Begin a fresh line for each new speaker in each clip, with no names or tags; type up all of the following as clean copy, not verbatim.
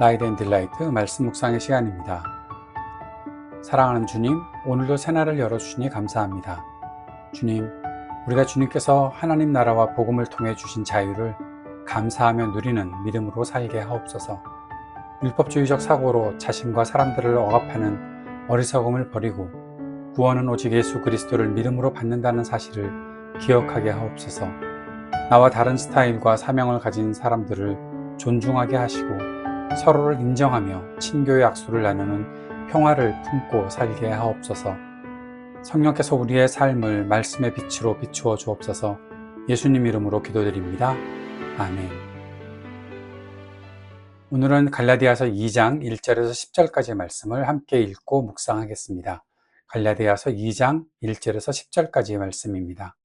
라이드 앤 딜라이트 말씀 묵상의 시간입니다. 사랑하는 주님, 오늘도 새날을 열어주시니 감사합니다. 주님, 우리가 주님께서 하나님 나라와 복음을 통해 주신 자유를 감사하며 누리는 믿음으로 살게 하옵소서. 율법주의적 사고로 자신과 사람들을 억압하는 어리석음을 버리고 구원은 오직 예수 그리스도를 믿음으로 받는다는 사실을 기억하게 하옵소서. 나와 다른 스타일과 사명을 가진 사람들을 존중하게 하시고 서로를 인정하며 친교의 약속을 나누는 평화를 품고 살게 하옵소서. 성령께서 우리의 삶을 말씀의 빛으로 비추어 주옵소서. 예수님 이름으로 기도드립니다. 아멘. 오늘은 갈라디아서 2장 1절에서 10절까지의 말씀을 함께 읽고 묵상하겠습니다. 갈라디아서 2장 1절에서 10절까지의 말씀입니다.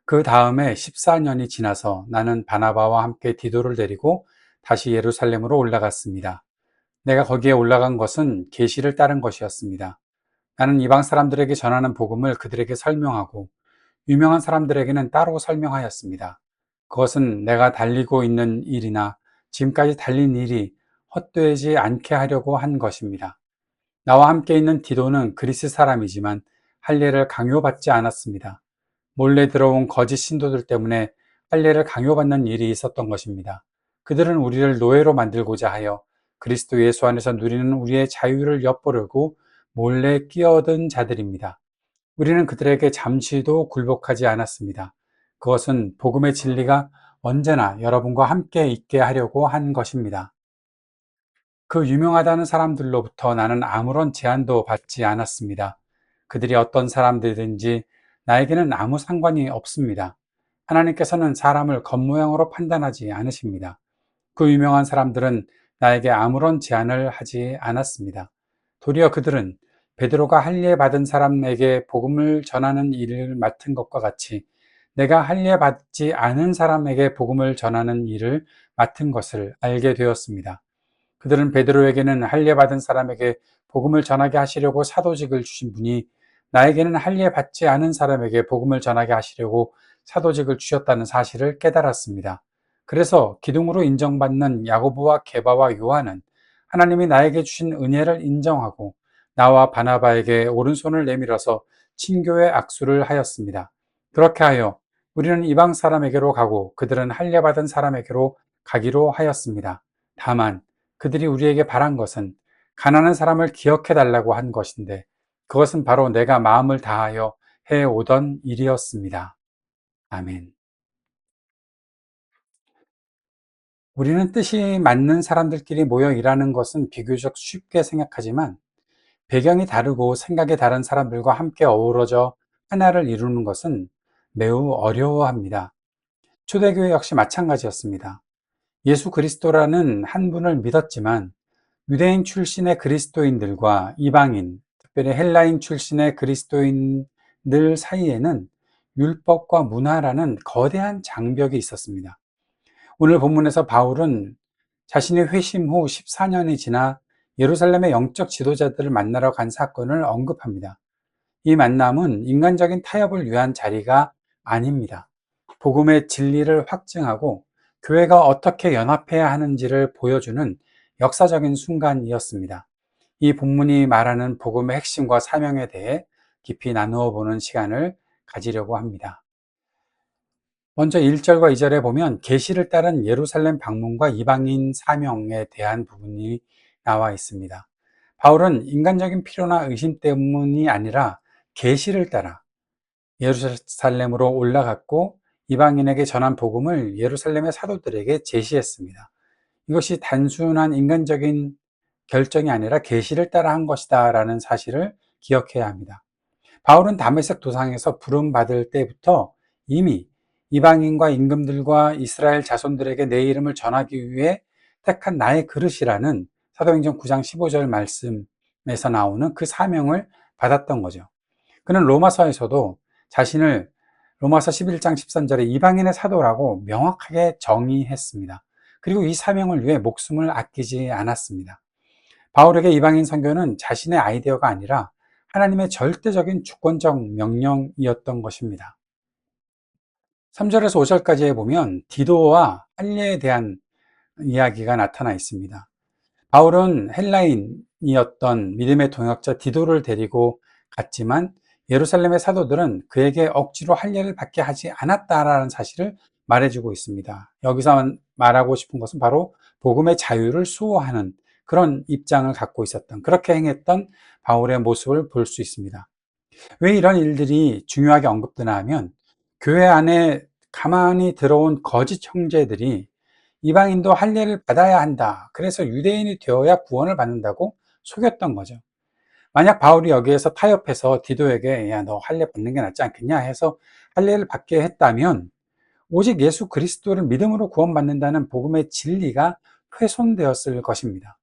그 다음에 14년이 지나서 나는 바나바와 함께 디도를 데리고 다시 예루살렘으로 올라갔습니다. 내가 거기에 올라간 것은 계시를 따른 것이었습니다. 나는 이방 사람들에게 전하는 복음을 그들에게 설명하고 유명한 사람들에게는 따로 설명하였습니다. 그것은 내가 달리고 있는 일이나 지금까지 달린 일이 헛되지 않게 하려고 한 것입니다. 나와 함께 있는 디도는 그리스 사람이지만 할례를 강요받지 않았습니다. 몰래 들어온 거짓 신도들 때문에 할례를 강요받는 일이 있었던 것입니다. 그들은 우리를 노예로 만들고자 하여 그리스도 예수 안에서 누리는 우리의 자유를 엿보려고 몰래 끼어든 자들입니다. 우리는 그들에게 잠시도 굴복하지 않았습니다. 그것은 복음의 진리가 언제나 여러분과 함께 있게 하려고 한 것입니다. 그 유명하다는 사람들로부터 나는 아무런 제한도 받지 않았습니다. 그들이 어떤 사람들이든지 나에게는 아무 상관이 없습니다. 하나님께서는 사람을 겉모양으로 판단하지 않으십니다. 그 유명한 사람들은 나에게 아무런 제한을 하지 않았습니다. 도리어 그들은 베드로가 할례 받은 사람에게 복음을 전하는 일을 맡은 것과 같이 내가 할례 받지 않은 사람에게 복음을 전하는 일을 맡은 것을 알게 되었습니다. 그들은 베드로에게는 할례 받은 사람에게 복음을 전하게 하시려고 사도직을 주신 분이 나에게는 할례 받지 않은 사람에게 복음을 전하게 하시려고 사도직을 주셨다는 사실을 깨달았습니다. 그래서 기둥으로 인정받는 야고보와 게바와 요한은 하나님이 나에게 주신 은혜를 인정하고 나와 바나바에게 오른손을 내밀어서 친교의 악수를 하였습니다. 그렇게 하여 우리는 이방 사람에게로 가고 그들은 할례 받은 사람에게로 가기로 하였습니다. 다만 그들이 우리에게 바란 것은 가난한 사람을 기억해 달라고 한 것인데 그것은 바로 내가 마음을 다하여 해오던 일이었습니다. 아멘. 우리는 뜻이 맞는 사람들끼리 모여 일하는 것은 비교적 쉽게 생각하지만 배경이 다르고 생각이 다른 사람들과 함께 어우러져 하나를 이루는 것은 매우 어려워합니다. 초대교회 역시 마찬가지였습니다. 예수 그리스도라는 한 분을 믿었지만 유대인 출신의 그리스도인들과 이방인, 특별히 헬라인 출신의 그리스도인들 사이에는 율법과 문화라는 거대한 장벽이 있었습니다. 오늘 본문에서 바울은 자신의 회심 후 14년이 지나 예루살렘의 영적 지도자들을 만나러 간 사건을 언급합니다. 이 만남은 인간적인 타협을 위한 자리가 아닙니다. 복음의 진리를 확증하고 교회가 어떻게 연합해야 하는지를 보여주는 역사적인 순간이었습니다. 이 본문이 말하는 복음의 핵심과 사명에 대해 깊이 나누어 보는 시간을 가지려고 합니다. 먼저 1절과 2절에 보면 계시를 따른 예루살렘 방문과 이방인 사명에 대한 부분이 나와 있습니다. 바울은 인간적인 필요나 의심 때문이 아니라 계시를 따라 예루살렘으로 올라갔고 이방인에게 전한 복음을 예루살렘의 사도들에게 제시했습니다. 이것이 단순한 인간적인 결정이 아니라 계시를 따라 한 것이다 라는 사실을 기억해야 합니다. 바울은 다메섹 도상에서 부름받을 때부터 이미 이방인과 임금들과 이스라엘 자손들에게 내 이름을 전하기 위해 택한 나의 그릇이라는 사도행전 9장 15절 말씀에서 나오는 그 사명을 받았던 거죠. 그는 로마서에서도 자신을 로마서 11장 13절에 이방인의 사도라고 명확하게 정의했습니다. 그리고 이 사명을 위해 목숨을 아끼지 않았습니다. 바울에게 이방인 선교는 자신의 아이디어가 아니라 하나님의 절대적인 주권적 명령이었던 것입니다. 3절에서 5절까지에 보면 디도와 할례에 대한 이야기가 나타나 있습니다. 바울은 헬라인이었던 믿음의 동역자 디도를 데리고 갔지만 예루살렘의 사도들은 그에게 억지로 할례를 받게 하지 않았다라는 사실을 말해주고 있습니다. 여기서 말하고 싶은 것은 바로 복음의 자유를 수호하는 그런 입장을 갖고 있었던, 그렇게 행했던 바울의 모습을 볼 수 있습니다. 왜 이런 일들이 중요하게 언급되나 하면, 교회 안에 가만히 들어온 거짓 형제들이 이방인도 할례를 받아야 한다, 그래서 유대인이 되어야 구원을 받는다고 속였던 거죠. 만약 바울이 여기에서 타협해서 디도에게 야, 너 할례 받는 게 낫지 않겠냐 해서 할례를 받게 했다면, 오직 예수 그리스도를 믿음으로 구원받는다는 복음의 진리가 훼손되었을 것입니다.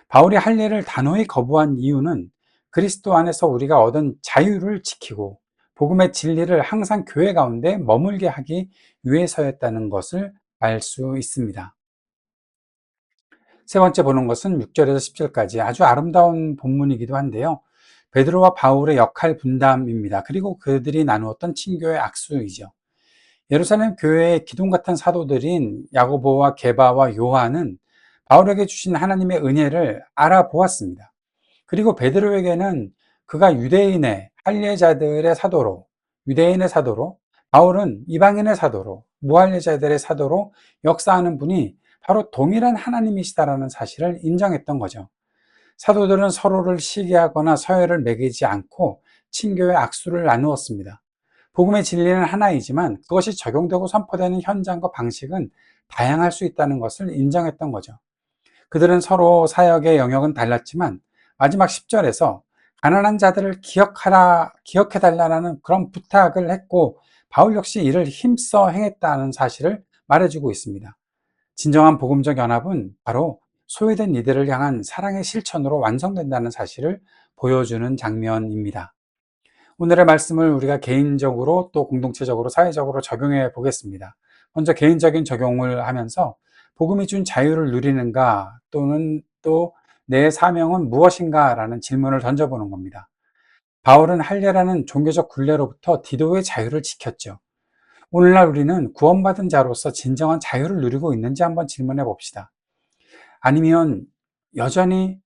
바울이 할례를 단호히 거부한 이유는 그리스도 안에서 우리가 얻은 자유를 지키고 복음의 진리를 항상 교회 가운데 머물게 하기 위해서였다는 것을 알 수 있습니다. 세 번째 보는 것은 6절에서 10절까지 아주 아름다운 본문이기도 한데요. 베드로와 바울의 역할 분담입니다. 그리고 그들이 나누었던 친교의 악수이죠. 예루살렘 교회의 기둥 같은 사도들인 야고보와 게바와 요한은 바울에게 주신 하나님의 은혜를 알아보았습니다. 그리고 베드로에게는 그가 유대인의 할례자들의 사도로, 유대인의 사도로, 바울은 이방인의 사도로, 무할례자들의 사도로 역사하는 분이 바로 동일한 하나님이시다라는 사실을 인정했던 거죠. 사도들은 서로를 시기하거나 서열을 매기지 않고 친교의 악수를 나누었습니다. 복음의 진리는 하나이지만 그것이 적용되고 선포되는 현장과 방식은 다양할 수 있다는 것을 인정했던 거죠. 그들은 서로 사역의 영역은 달랐지만 마지막 10절에서 가난한 자들을 기억해달라는 그런 부탁을 했고, 바울 역시 이를 힘써 행했다는 사실을 말해주고 있습니다. 진정한 복음적 연합은 바로 소외된 이들을 향한 사랑의 실천으로 완성된다는 사실을 보여주는 장면입니다. 오늘의 말씀을 우리가 개인적으로 또 공동체적으로 사회적으로 적용해 보겠습니다. 먼저 개인적인 적용을 하면서 복음이 준 자유를 누리는가, 또는 또 내 사명은 무엇인가 라는 질문을 던져보는 겁니다. 바울은 할례라는 종교적 굴레로부터 디도의 자유를 지켰죠. 오늘날 우리는 구원받은 자로서 진정한 자유를 누리고 있는지 한번 질문해 봅시다. 아니면 여전히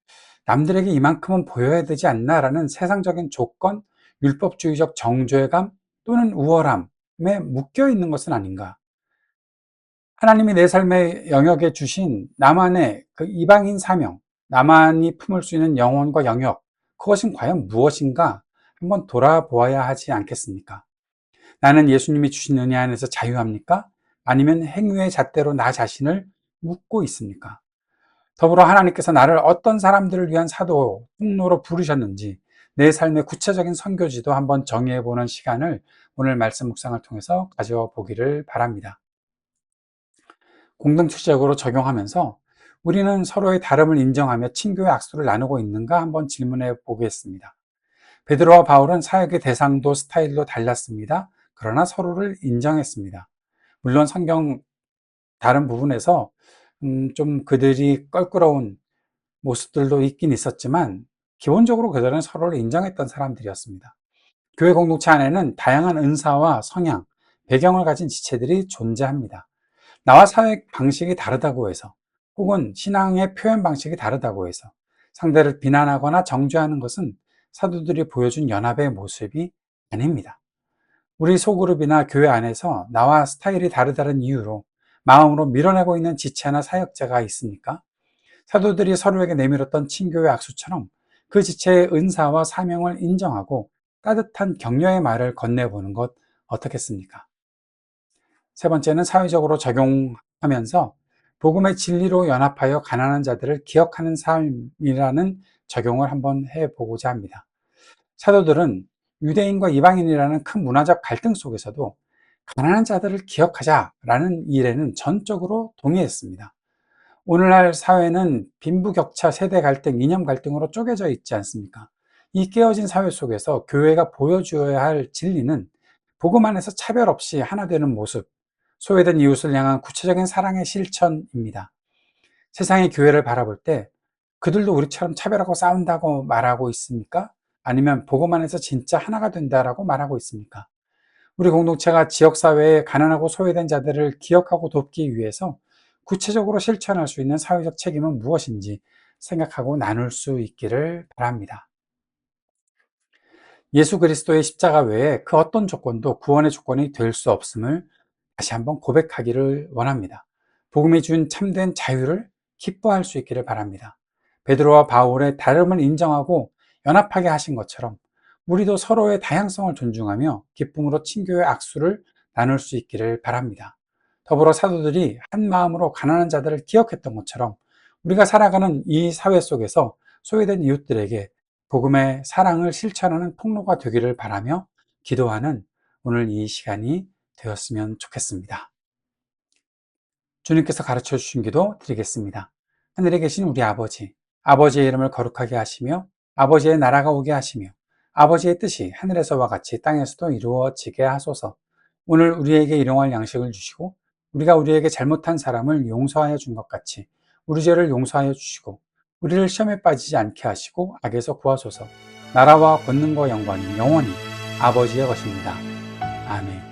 남들에게 이만큼은 보여야 되지 않나 라는 세상적인 조건, 율법주의적 정죄감 또는 우월함에 묶여 있는 것은 아닌가? 하나님이 내 삶의 영역에 주신 나만의 그 이방인 사명, 나만이 품을 수 있는 영혼과 영역, 그것은 과연 무엇인가 한번 돌아보아야 하지 않겠습니까? 나는 예수님이 주신 은혜 안에서 자유합니까? 아니면 행위의 잣대로 나 자신을 묶고 있습니까? 더불어 하나님께서 나를 어떤 사람들을 위한 사도, 통로로 부르셨는지 내 삶의 구체적인 선교지도 한번 정의해보는 시간을 오늘 말씀 묵상을 통해서 가져보기를 바랍니다. 공동체적으로 적용하면서 우리는 서로의 다름을 인정하며 친교의 악수를 나누고 있는가 한번 질문해 보겠습니다. 베드로와 바울은 사역의 대상도 스타일도 달랐습니다. 그러나 서로를 인정했습니다. 물론 성경 다른 부분에서 좀 그들이 껄끄러운 모습들도 있긴 있었지만 기본적으로 그들은 서로를 인정했던 사람들이었습니다. 교회 공동체 안에는 다양한 은사와 성향, 배경을 가진 지체들이 존재합니다. 나와 사역 방식이 다르다고 해서, 혹은 신앙의 표현 방식이 다르다고 해서 상대를 비난하거나 정죄하는 것은 사도들이 보여준 연합의 모습이 아닙니다. 우리 소그룹이나 교회 안에서 나와 스타일이 다르다는 이유로 마음으로 밀어내고 있는 지체나 사역자가 있습니까? 사도들이 서로에게 내밀었던 친교의 악수처럼 그 지체의 은사와 사명을 인정하고 따뜻한 격려의 말을 건네보는 것 어떻겠습니까? 세 번째는 사회적으로 적용하면서 복음의 진리로 연합하여 가난한 자들을 기억하는 삶이라는 적용을 한번 해보고자 합니다. 사도들은 유대인과 이방인이라는 큰 문화적 갈등 속에서도 가난한 자들을 기억하자라는 일에는 전적으로 동의했습니다. 오늘날 사회는 빈부격차, 세대 갈등, 이념 갈등으로 쪼개져 있지 않습니까? 이 깨어진 사회 속에서 교회가 보여주어야 할 진리는 복음 안에서 차별 없이 하나 되는 모습, 소외된 이웃을 향한 구체적인 사랑의 실천입니다. 세상의 교회를 바라볼 때 그들도 우리처럼 차별하고 싸운다고 말하고 있습니까? 아니면 복음 안에서 진짜 하나가 된다라고 말하고 있습니까? 우리 공동체가 지역사회의 가난하고 소외된 자들을 기억하고 돕기 위해서 구체적으로 실천할 수 있는 사회적 책임은 무엇인지 생각하고 나눌 수 있기를 바랍니다. 예수 그리스도의 십자가 외에 그 어떤 조건도 구원의 조건이 될 수 없음을 다시 한번 고백하기를 원합니다. 복음이 준 참된 자유를 기뻐할 수 있기를 바랍니다. 베드로와 바울의 다름을 인정하고 연합하게 하신 것처럼 우리도 서로의 다양성을 존중하며 기쁨으로 친교의 악수를 나눌 수 있기를 바랍니다. 더불어 사도들이 한 마음으로 가난한 자들을 기억했던 것처럼 우리가 살아가는 이 사회 속에서 소외된 이웃들에게 복음의 사랑을 실천하는 통로가 되기를 바라며 기도하는 오늘 이 시간이 되었으면 좋겠습니다. 주님께서 가르쳐 주신 기도 드리겠습니다. 하늘에 계신 우리 아버지, 아버지의 이름을 거룩하게 하시며 아버지의 나라가 오게 하시며 아버지의 뜻이 하늘에서와 같이 땅에서도 이루어지게 하소서. 오늘 우리에게 일용할 양식을 주시고 우리가 우리에게 잘못한 사람을 용서하여 준 것 같이 우리 죄를 용서하여 주시고 우리를 시험에 빠지지 않게 하시고 악에서 구하소서. 나라와 권능과 영광이 영원히 아버지의 것입니다. 아멘.